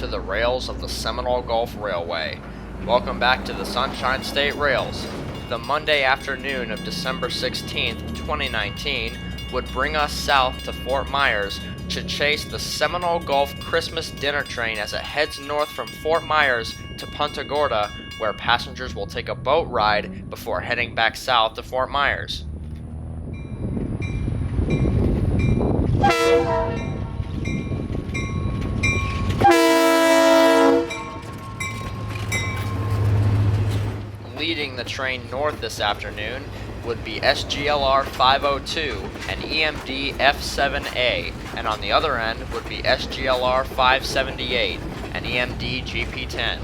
to the rails of the Seminole Gulf Railway. Welcome back to the Sunshine State Rails. The Monday afternoon of December 16th, 2019 would bring us south to Fort Myers to chase the Seminole Gulf Christmas dinner train as it heads north from Fort Myers to Punta Gorda, where passengers will take a boat ride before heading back south to Fort Myers. Leading the train north this afternoon would be SGLR 502 and EMD F7A, and on the other end would be SGLR 578 and EMD GP10.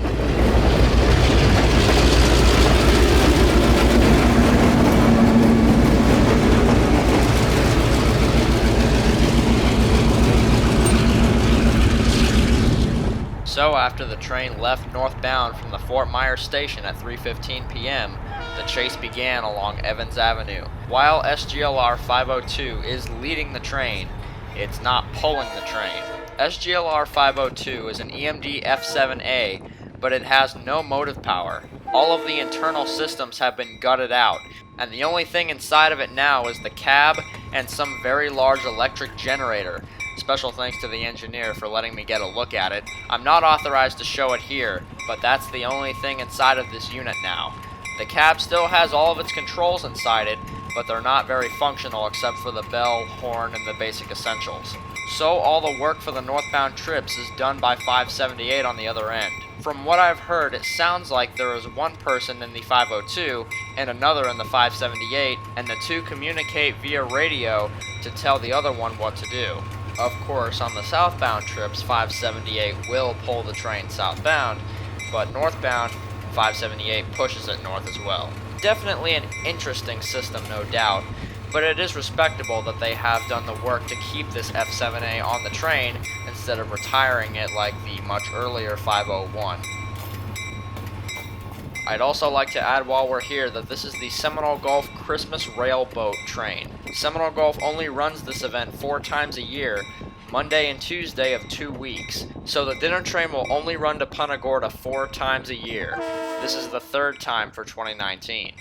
So after the train left northbound from the Fort Myers station at 3:15 p.m., the chase began along Evans Avenue. While SGLR 502 is leading the train, it's not pulling the train. SGLR 502 is an EMD F7A, but it has no motive power. All of the internal systems have been gutted out, and the only thing inside of it now is the cab and some very large electric generator. Special thanks to the engineer for letting me get a look at it. I'm not authorized to show it here, but that's the only thing inside of this unit now. The cab still has all of its controls inside it, but they're not very functional except for the bell, horn, and the basic essentials. So all the work for the northbound trips is done by 578 on the other end. From what I've heard, it sounds like there is one person in the 502 and another in the 578, and the two communicate via radio to tell the other one what to do. Of course, on the southbound trips, 578 will pull the train southbound, but northbound, 578 pushes it north as well. Definitely an interesting system, no doubt, but it is respectable that they have done the work to keep this F7A on the train instead of retiring it like the much earlier 501. I'd also like to add while we're here that this is the Seminole Gulf Christmas Railboat Train. Seminole Gulf only runs this event 4 times a year, Monday and Tuesday of 2 weeks, so the dinner train will only run to Punta Gorda 4 times a year. This is the 3rd time for 2019.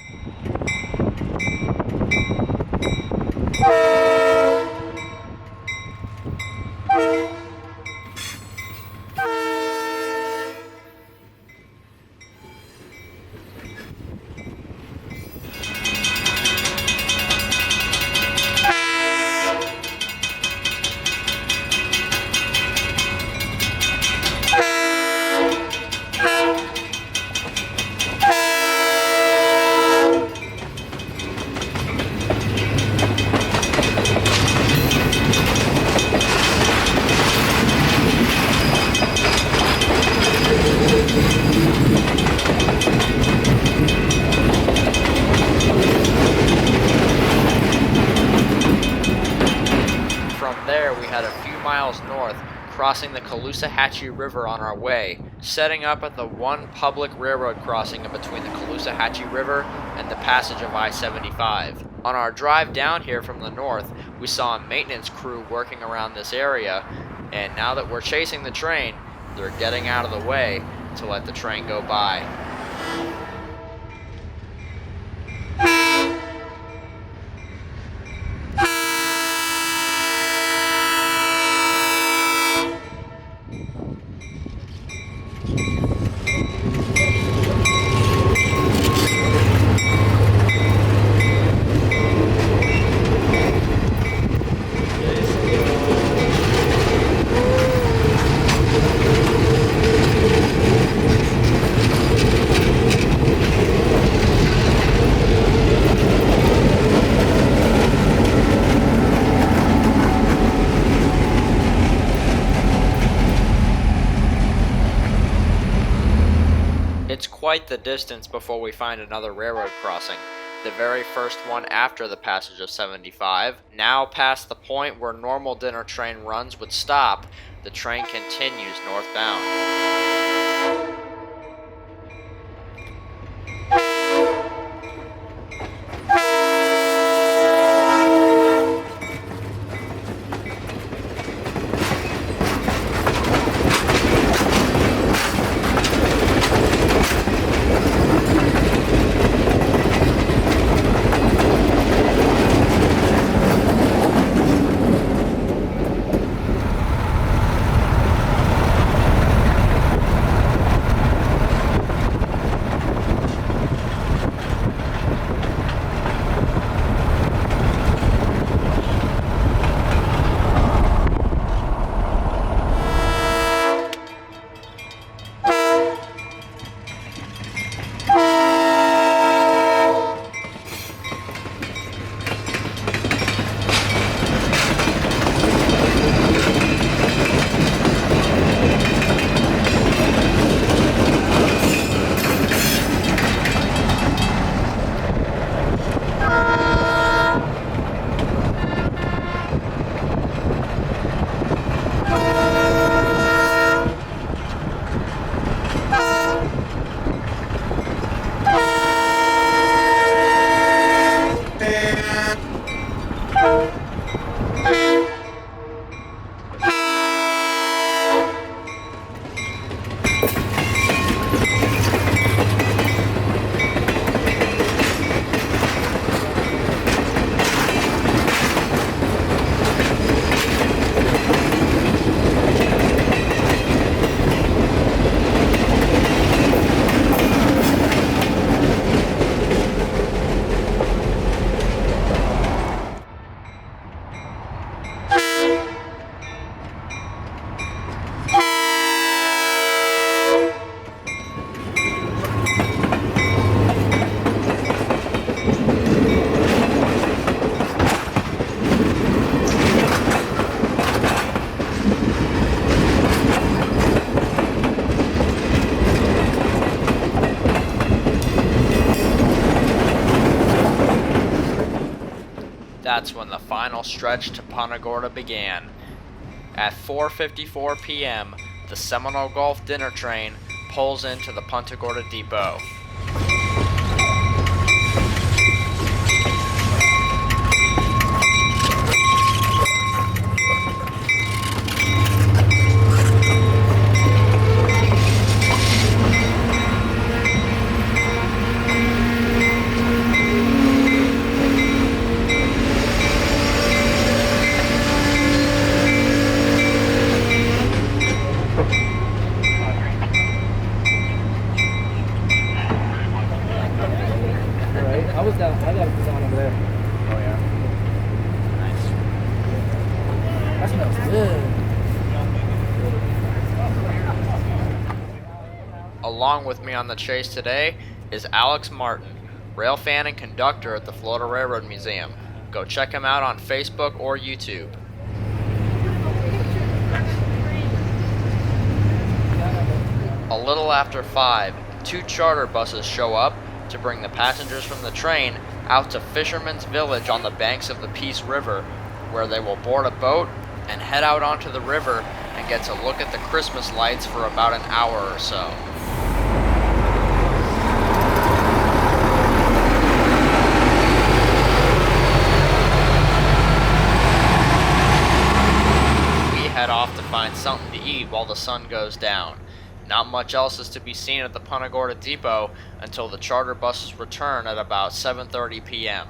Miles north, crossing the Caloosahatchee River on our way, setting up at the one public railroad crossing in between the Caloosahatchee River and the passage of I-75. On our drive down here from the north, we saw a maintenance crew working around this area, and now that we're chasing the train, they're getting out of the way to let the train go by. It's quite the distance before we find another railroad crossing, the very first one after the passage of 75. Now past the point where normal dinner train runs would stop, the train continues northbound. that's when the final stretch to Punta Gorda began. At 4:54 p.m., the Seminole Gulf dinner train pulls into the Punta Gorda depot. I got it down over there. Oh yeah. Nice. That smells good. Along with me on the chase today is Alex Martin, rail fan and conductor at the Florida Railroad Museum. Go check him out on Facebook or YouTube. A little after 5, 2 charter buses show up to bring the passengers from the train out to Fisherman's Village on the banks of the Peace River, where they will board a boat and head out onto the river and get to look at the Christmas lights for about an hour or so. We head off to find something to eat while the sun goes down. Not much else is to be seen at the Punta Gorda depot until the charter buses return at about 7:30 p.m.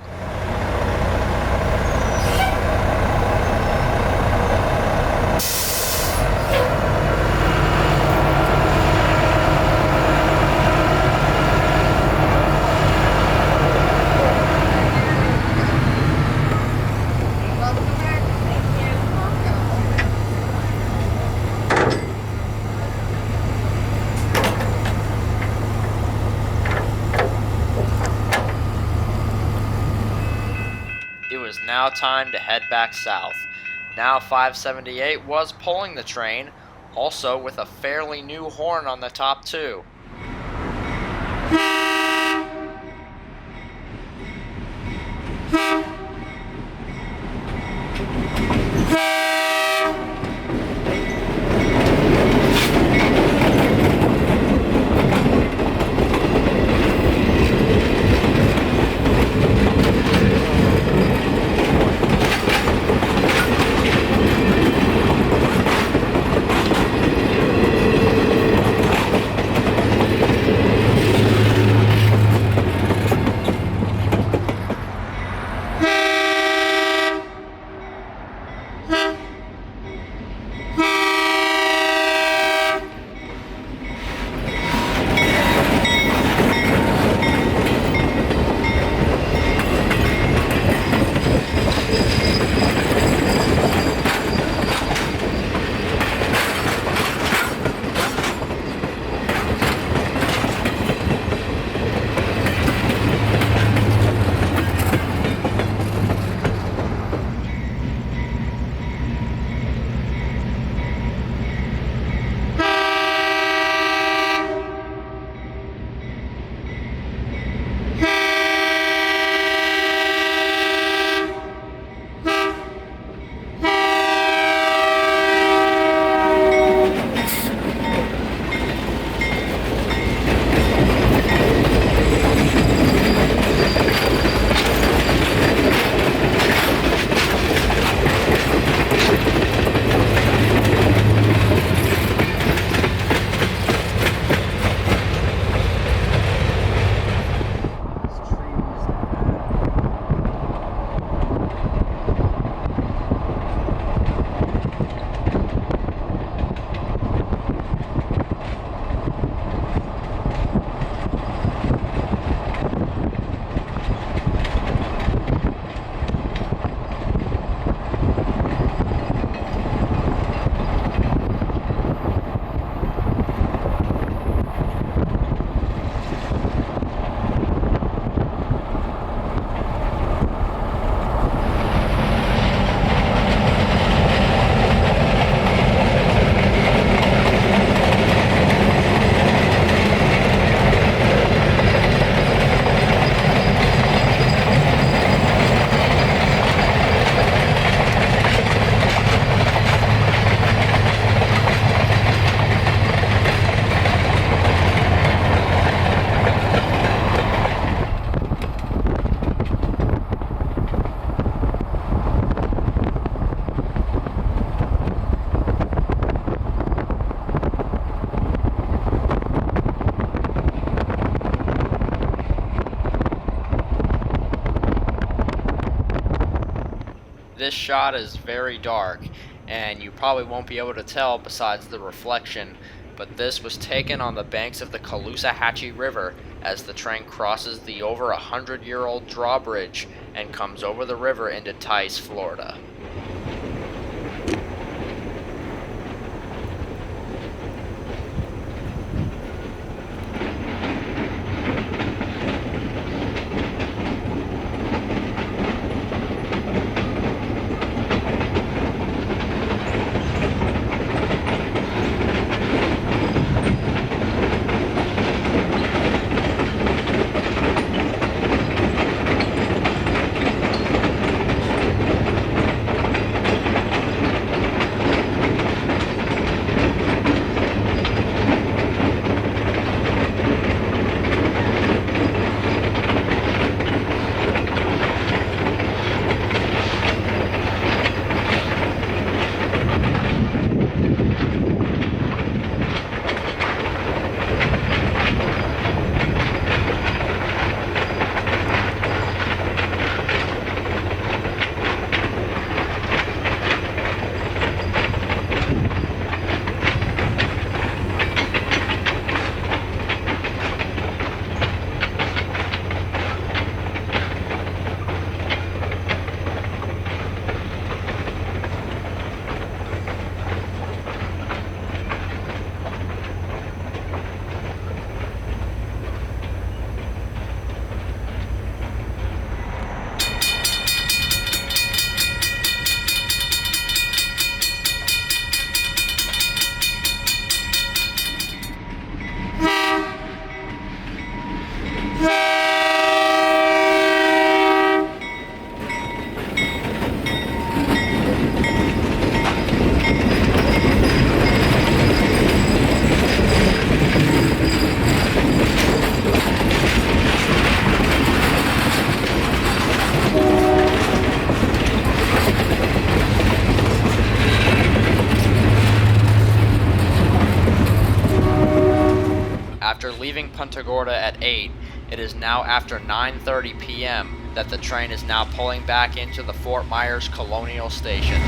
It was now time to head back south. Now 578 was pulling the train, also with a fairly new horn on the top too. This shot is very dark, and you probably won't be able to tell besides the reflection, but this was taken on the banks of the Caloosahatchee River as the train crosses the over 100-year-old drawbridge and comes over the river into Tice, Florida. After leaving Punta Gorda at 8, it is now after 9:30 p.m. that the train is now pulling back into the Fort Myers Colonial Station.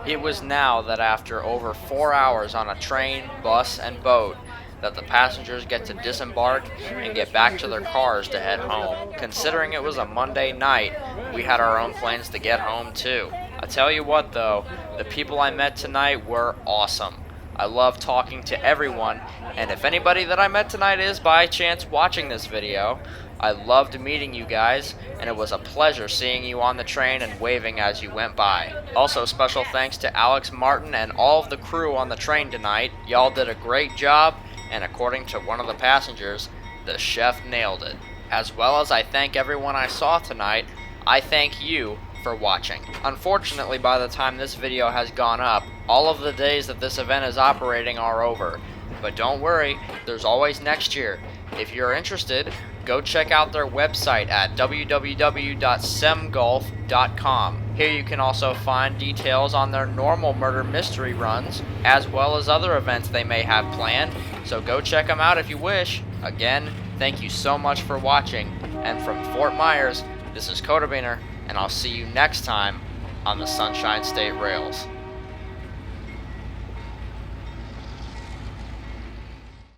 It was now that after over 4 hours on a train, bus, and boat, that the passengers get to disembark and get back to their cars to head home. Considering it was a Monday night, we had our own plans to get home too. I tell you what though, the people I met tonight were awesome. I love talking to everyone, and if anybody that I met tonight is by chance watching this video, I loved meeting you guys, and it was a pleasure seeing you on the train and waving as you went by. Also, special thanks to Alex Martin and all of the crew on the train tonight. Y'all did a great job, and according to one of the passengers, the chef nailed it. As well as I thank everyone I saw tonight, I thank you for watching. Unfortunately, by the time this video has gone up, all of the days that this event is operating are over. But don't worry, there's always next year. If you're interested, go check out their website at www.semgulf.com. Here you can also find details on their normal murder mystery runs, as well as other events they may have planned, so go check them out if you wish. Again, thank you so much for watching, and from Fort Myers, this is Kotabeaner, and I'll see you next time on the Sunshine State Rails.